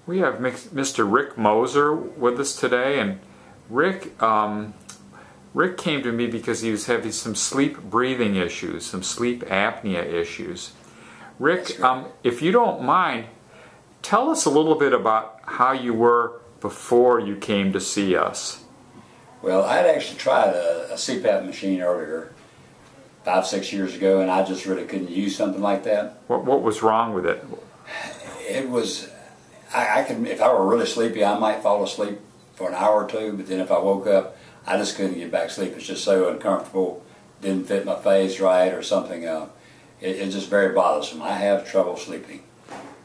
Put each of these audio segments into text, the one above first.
We have Mr. Rick Moser with us today, and Rick came to me because he was having some sleep breathing issues, some sleep apnea issues. Rick, if you don't mind, tell us a little bit about how you were before you came to see us. Well, I had actually tried a CPAP machine earlier, 5-6 years ago, and I just really couldn't use something like that. What was wrong with it? It was, I could, if I were really sleepy, I might fall asleep for an hour or two, but then if I woke up, I just couldn't get back to sleep. It's just so uncomfortable, didn't fit my face right or something. It's just very bothersome. I have trouble sleeping.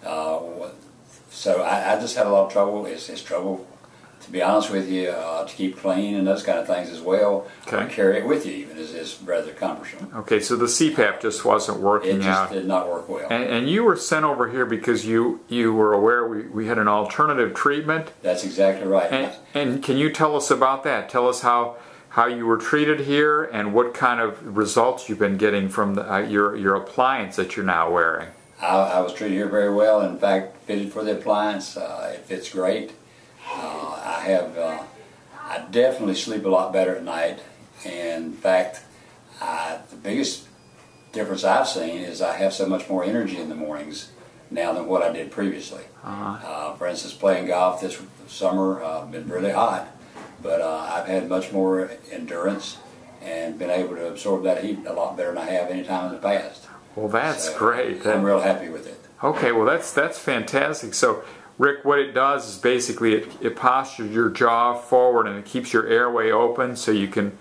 So I just had a lot of trouble. It's trouble, to be honest with you, to keep clean and those kind of things as well. Okay. Or carry it with you even is rather cumbersome. Okay, so the CPAP just wasn't working out. It just did not work well. And you were sent over here because you were aware we had an alternative treatment? That's exactly right. And can you tell us about that? Tell us how you were treated here and what kind of results you've been getting from your appliance that you're now wearing. I was treated here very well. In fact, fitted for the appliance. It fits great. I definitely sleep a lot better at night. And in fact, the biggest difference I've seen is I have so much more energy in the mornings now than what I did previously. For instance, playing golf this summer been really hot, but I've had much more endurance and been able to absorb that heat a lot better than I have any time in the past. Well, that's great. I'm real happy with it. Okay, well that's fantastic. So, Rick, what it does is basically it postures your jaw forward and it keeps your airway open, so you can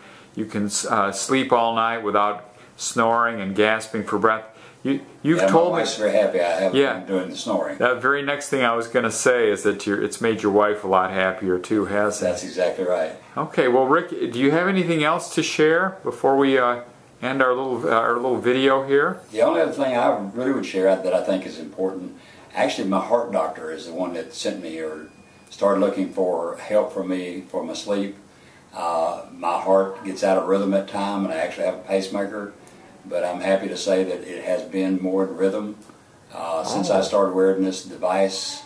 sleep all night without snoring and gasping for breath. You've told me. My wife's very happy I haven't been doing the snoring. That very next thing I was going to say is that it's made your wife a lot happier too, hasn't it? That's exactly right. Okay, well, Rick, do you have anything else to share before we end our little video here? The only other thing I really would share that I think is important, actually my heart doctor is the one that sent me or started looking for help for me for my sleep. My heart gets out of rhythm at time and I actually have a pacemaker, but I'm happy to say that it has been more in rhythm since I started wearing this device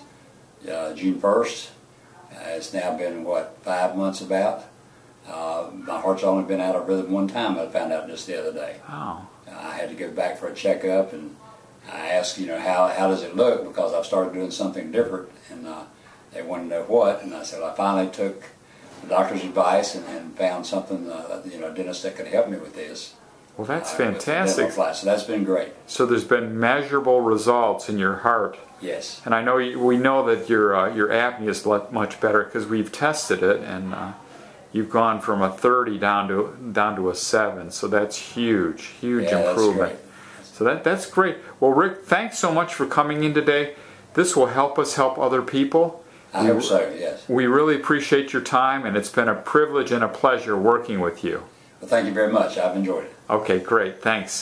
June 1st. It's now been, what, 5 months about. My heart's only been out of rhythm one time, I found out just the other day. Oh. I had to go back for a checkup, and I asked, how does it look, because I've started doing something different, and they wanted to know what, and I said I finally took the doctor's advice and found something, a dentist that could help me with this. Well, that's fantastic. So that's been great. So there's been measurable results in your heart. Yes. And I know we know that your apnea is much better because we've tested it, and you've gone from a 30 down to a 7. So that's huge improvement. That's great. So that's great. Well, Rick, thanks so much for coming in today. This will help us help other people. I hope so. Yes. We really appreciate your time, and it's been a privilege and a pleasure working with you. Well, thank you very much. I've enjoyed it. Okay, great. Thanks.